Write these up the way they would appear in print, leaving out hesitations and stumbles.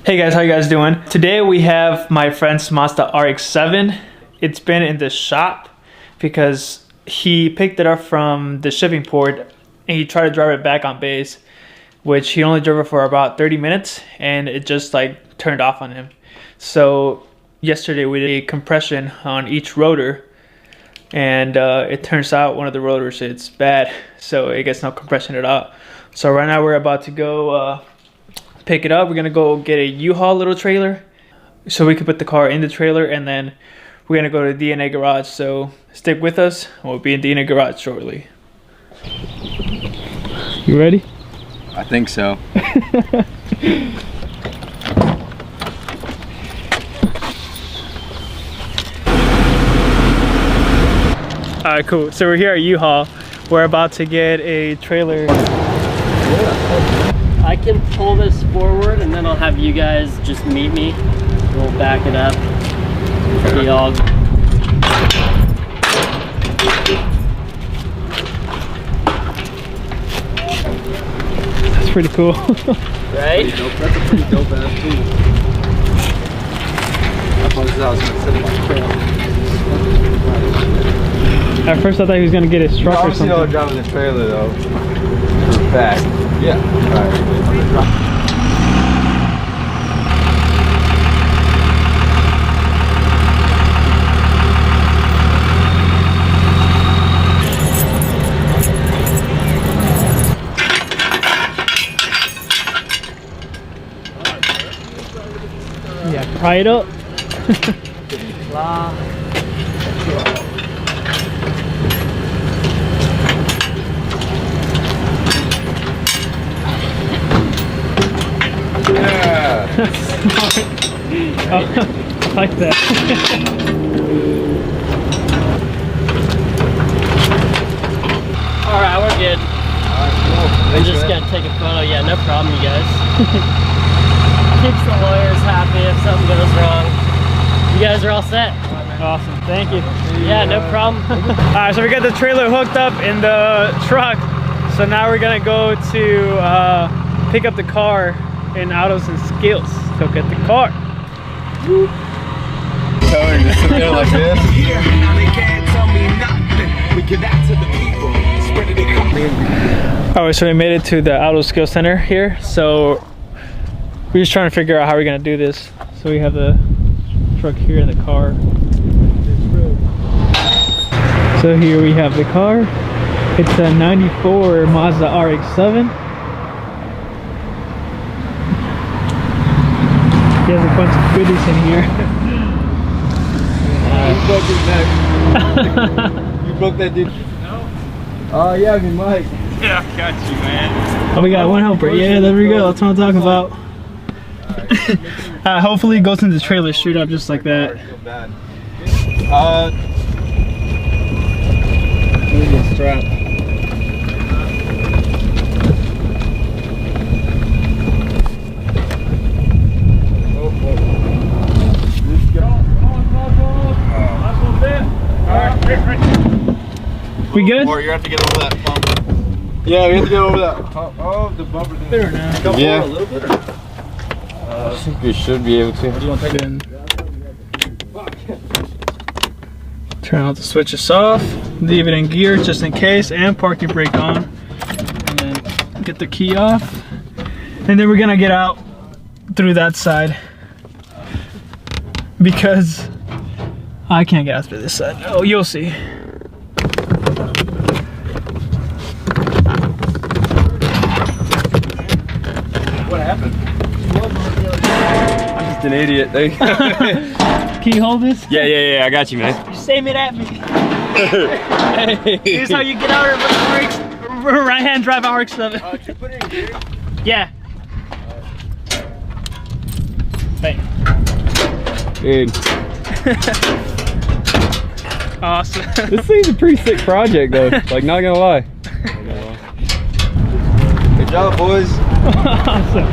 Hey guys, how you guys doing? Today we have my friend's Mazda RX-7. It's been in the shop because he picked it up from the shipping port and he tried to drive it back on base, which he only drove it for about 30 minutes and it just like turned off on him. So yesterday we did a compression on each rotor and it turns out one of the rotors, it's bad, so it gets no compression at all. So right now we're about to go pick it up. We're gonna go get a U-Haul little trailer so we can put the car in the trailer, and then we're gonna go to DNA garage. So stick with us and we'll be in DNA garage shortly. You ready? I think so. Alright, cool. So we're here at U-Haul. We're about to get a trailer. I can pull this forward and then I'll have you guys just meet me. We'll back it up. Y'all. That's pretty cool. Right? That's a pretty dope ass tool. I thought I was gonna sit in my trailer. At first I thought he was gonna get his truck or something. You know driving the trailer though. For a fact. Yeah. Alright. Yeah, pry it up. Yeah. Smart. Oh, I like that. Alright, we're good. Alright, cool. I'm just gonna take a photo. Yeah, no problem, you guys. Keeps the lawyers happy if something goes wrong. You guys are all set. Awesome, thank you. Yeah, no problem. Alright, so we got the trailer hooked up in the truck. So now we're gonna go to pick up the car in Autos and Skills. So get the car. Tony just sit there like this. Alright, so we made it to the Auto Skill Center here. So we're just trying to figure out how we're gonna do this. So we have the truck here and the car. So here we have the car. It's a 94 Mazda RX-7. There's a bunch of goodies in here. You broke his neck. You broke that dude. No. Oh yeah, I mean Mike. Yeah, I got you, man. Oh, we got one helper. Yeah, there we go. That's what I'm talking about. Hopefully it goes in the trailer straight up just like that. Here's the strap. We good? Or you have to get over that bump. Yeah, we have to get over that. Oh, the bumper. There now. Yeah. A little bit. I think we should be able to. Do you want to take it in? Turn out the switches off. Leave it in gear just in case, and parking brake on. And then get the key off. And then we're gonna get out through that side because I can't get out through this side. Oh, you'll see. What happened? I'm just an idiot. Can you hold this? Yeah, I got you, man. Just aim it at me. Here's how you get out of the right hand drive RX-7. Did you put it in gear? Yeah. Bang. Dude. Awesome. This thing's a pretty sick project though. Like, not gonna lie. Good job, boys. Awesome.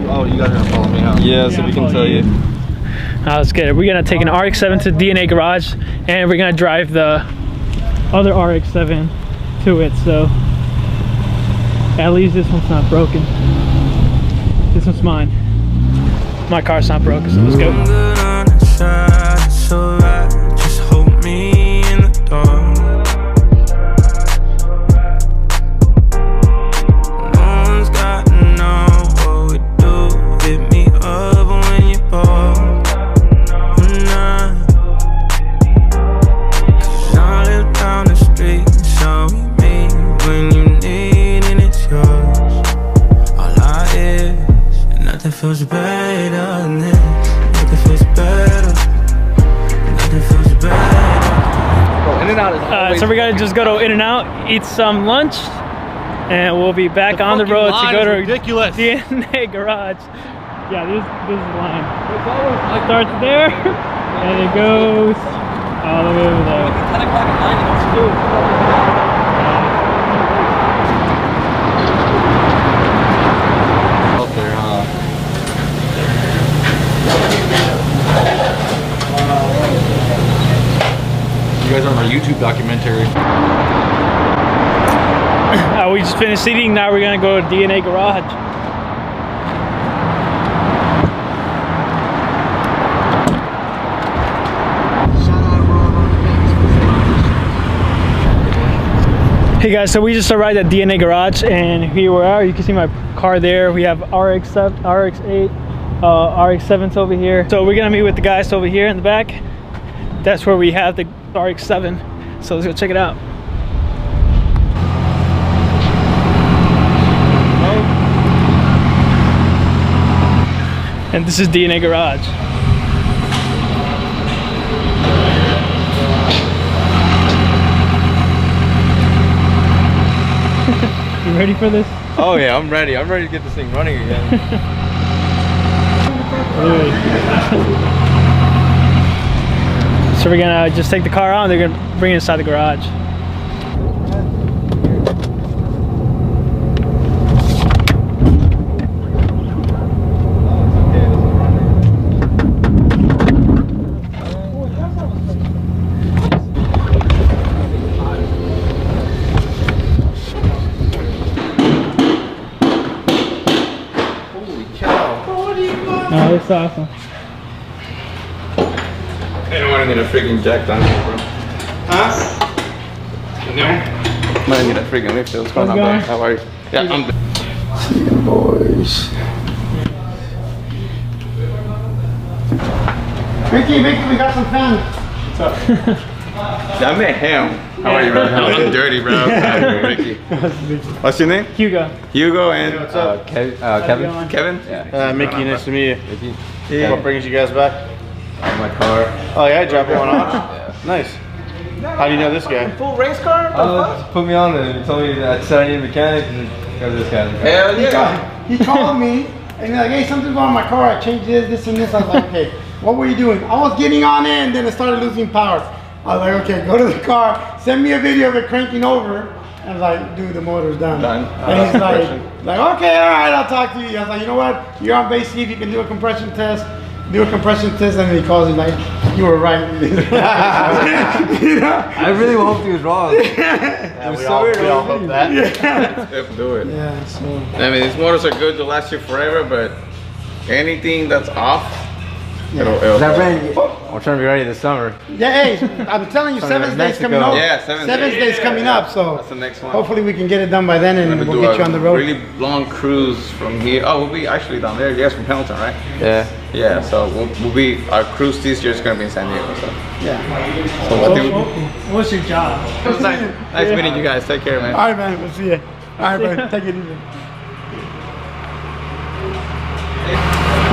Oh, you guys are gonna follow me out. Yeah, so we can tell you. Let's get it. We're gonna take an RX-7 to DNA garage, and we're gonna drive the other RX-7 to it. So at least this one's not broken. This one's mine. My car's not broke, so let's go. Just hold me in the dark. No one's got to know what we do. Hit me up when you fall. Cause I live down the street, so we meet when you need and it's yours. All I is, and nothing feels better than this. Nothing feels better. Nothing feels better. In-N-Out is always So we gotta just go to In-N-Out, eat some lunch, and we'll be back on the road to go to ridiculous. DNA Garage. Yeah, this is the line. It starts there, and it goes all the way over there. 10 o'clock at night, it's still. Out there, huh? You guys are on our YouTube documentary. We just finished eating, now we're gonna go to DNA Garage. Hey guys, so we just arrived at DNA Garage and here we are. You can see my car there. We have Rx7, Rx8, Rx7's over here. So we're gonna meet with the guys over here in the back. That's where we have the Rx7. So let's go check it out. And this is DNA Garage. You ready for this? Oh yeah, I'm ready. I'm ready to get this thing running again. So we're gonna just take the car out and they're gonna bring it inside the garage. Oh, that's awesome. I don't want to need a freaking jack down here, bro. Huh? No. Might need a freaking lift. What's going on, going? bro? How are you? Yeah, I'm See you, boys. Ricky, we got some fans. I met him. How are you, bro? I'm dirty, bro. Ricky. What's your name? Hugo. Hugo and Kevin? Kevin? Yeah. Mickey, nice to meet you. Mickey? Yeah. What brings you guys back? My car. Oh yeah, drop one off. Yeah. Nice. How do you know this guy? Full race car? Put me on there. He told me that I said I need a mechanic and go to this guy. Hell yeah. He called me and he's like, hey, something's wrong with my car. I changed this and this. I was like, okay, what were you doing? I was getting on it and then it started losing power. I was like, okay, go to the car, send me a video of it cranking over. I was like, dude, the motor's done. Done. And he's like, okay, all right, I'll talk to you. I was like, you know what? You're on base, see if you can do a compression test. Do a compression test, and then he calls me like, you were right. You know? I really hoped he was wrong. Yeah, was so weird. we all hope that. Let's do it. Yeah, so. I mean, these motors are good to last you forever, but anything that's off, it'll I'm trying to be ready this summer. Yeah, hey, I'm telling you, Something 7th like day's coming Mexico. up. Yeah, 7th Seventh day's coming up, so That's the next one. hopefully we can get it done by then, We're and gonna we'll do get you on the road. really long cruise from here. Oh, we'll be actually down there. You guys from Hamilton, right? Yeah. Yeah, so we'll be, our cruise this year is gonna be in San Diego. So, Yeah. so I think What's your job? it was nice meeting you guys. Take care, man. All right, man. We'll see you. All right, man. Take it easy.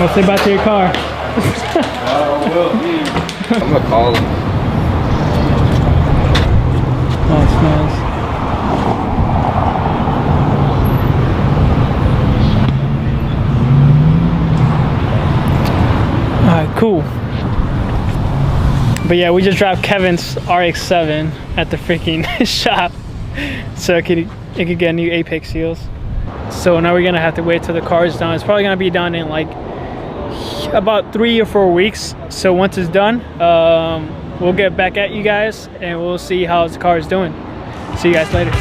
What's it about to your car? I'm gonna call them. Oh, it smells. Alright, cool. But yeah, we just dropped Kevin's RX7 at the freaking shop so it could get new apex seals. So now we're gonna have to wait till the car is done. It's probably gonna be done in like about 3 or 4 weeks. So once it's done, we'll get back at you guys and we'll see how the car is doing. See you guys later.